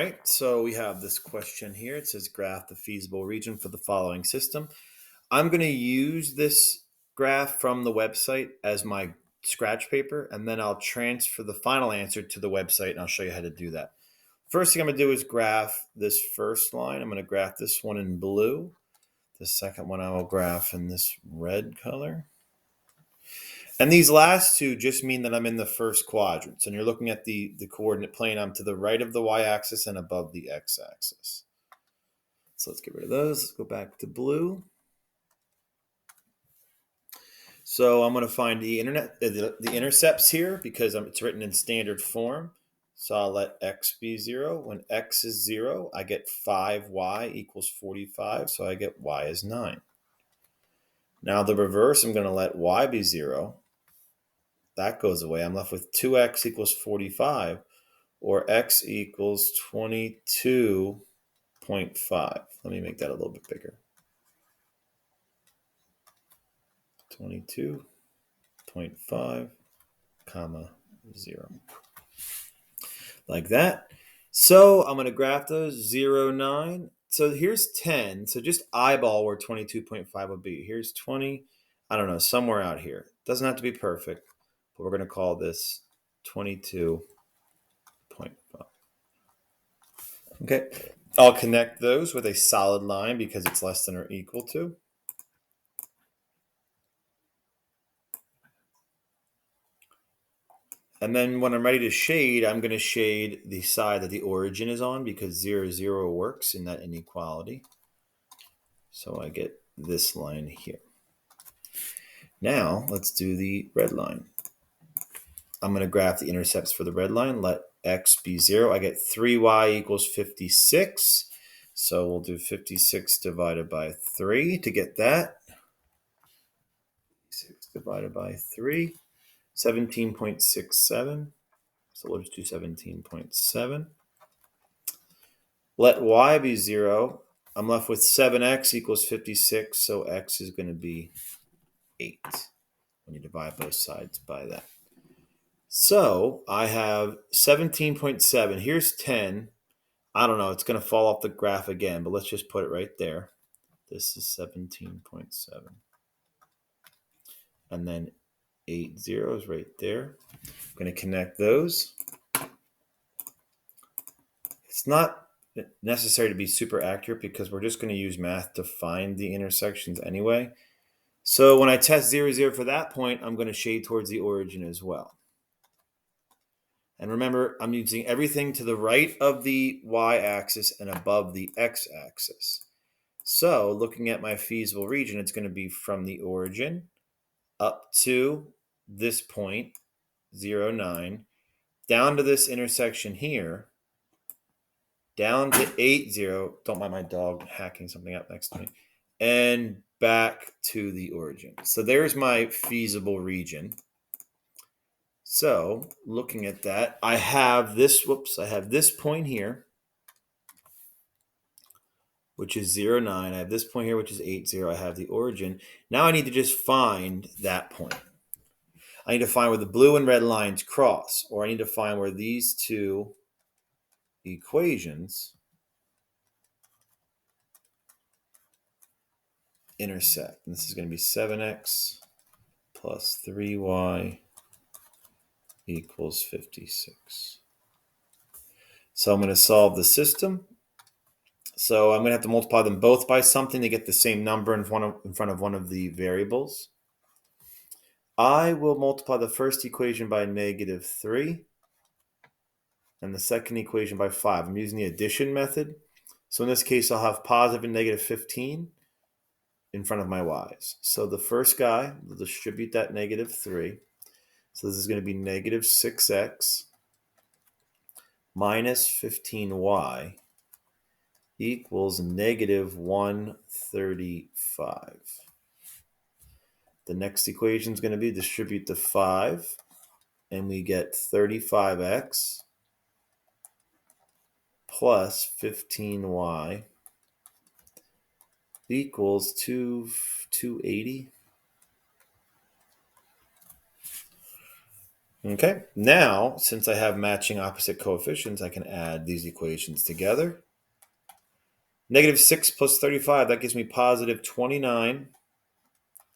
right, so we have this question here. It says graph the feasible region for the following system. I'm going to use this graph from the website as my scratch paper, and then I'll transfer the final answer to the website, and I'll show you how to do that. First thing I'm going to do is graph this first line. I'm going to graph this one in blue. The second one I will graph in this red color. And these last two just mean that I'm in the first quadrant. And you're looking at the coordinate plane. I'm to the right of the y-axis and above the x-axis. So let's get rid of those. Let's go back to blue. So I'm going to find the intercepts here because it's written in standard form. So I'll let x be 0. When x is 0, I get 5y equals 45. So I get y is 9. Now the reverse, I'm going to let y be 0. That goes away. I'm left with 2x equals 45, or x equals 22.5. Let me make that a little bit bigger. 22.5, comma 0. Like that. So I'm going to graph those, 0, 9. So here's 10. So just eyeball where 22.5 would be. Here's 20. I don't know, somewhere out here. Doesn't have to be perfect, but we're going to call this 22.5. Okay, I'll connect those with a solid line because it's less than or equal to. And then when I'm ready to shade, I'm going to shade the side that the origin is on because 0, 0 works in that inequality. So I get this line here. Now let's do the red line. I'm going to graph the intercepts for the red line. Let x be 0. I get 3y equals 56. So we'll do 56 divided by 3 to get that. 6 divided by 3. 17.67. So we'll just do 17.7. Let y be 0. I'm left with 7x equals 56. So x is going to be 8 when you divide both sides by that. So I have 17.7. Here's 10. I don't know. It's going to fall off the graph again, but let's just put it right there. This is 17.7. And then 8 zeros right there. I'm going to connect those. It's not necessary to be super accurate because we're just going to use math to find the intersections anyway. So when I test 0, 0 for that point, I'm going to shade towards the origin as well. And remember, I'm using everything to the right of the y-axis and above the x-axis. So looking at my feasible region, it's going to be from the origin up to this point, 0, 9, down to this intersection here, down to 8, 0. Don't mind my dog hacking something up next to me. And back to the origin. So there's my feasible region. So looking at that, I have this point here, which is 0, 9. I have this point here, which is 8, 0. I have the origin. Now I need to just find that point. I need to find where the blue and red lines cross, or I need to find where these two equations intersect. And this is going to be 7x plus 3y equals 56. So I'm going to solve the system. So I'm going to have to multiply them both by something to get the same number in front of one of the variables. I will multiply the first equation by -3 and the second equation by 5. I'm using the addition method. So in this case, I'll have positive and negative 15 in front of my y's. So the first guy will distribute that -3. So this is going to be -6x minus 15y equals -135. The next equation is going to be distribute the 5, and we get 35x plus 15y equals 280. Okay, now since I have matching opposite coefficients, I can add these equations together. Negative 6 plus 35, that gives me positive 29x.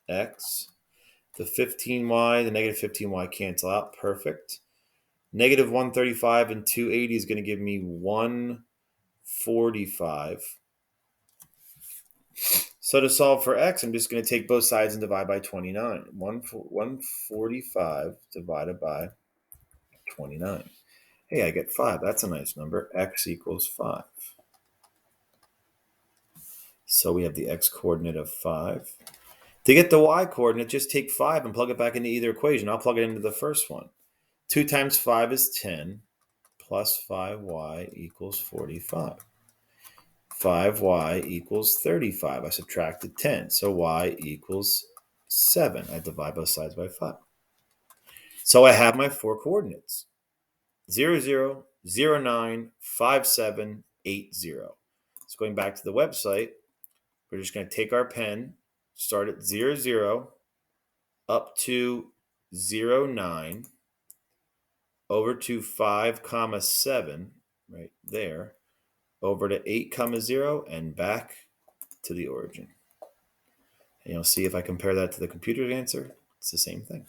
The 15y, the negative 15y cancel out. Perfect. Negative 135 and 280 is going to give me 145. So to solve for x, I'm just going to take both sides and divide by 29. 145 divided by 29. Hey, I get 5. That's a nice number. X equals 5. So we have the x coordinate of 5. To get the y coordinate, just take 5 and plug it back into either equation. I'll plug it into the first one. 2 times 5 is 10, plus 5y equals 45. 5y equals 35. I subtracted 10, so y equals 7. I divide both sides by 5. So I have my 4 coordinates. 0, 0, 0, 9, 5, 7, 8, 0. So going back to the website, we're just going to take our pen, start at 0, 0, up to 0, 9, over to 5, 7, right there, over to 8, 0, and back to the origin. And you'll see if I compare that to the computer's answer, it's the same thing.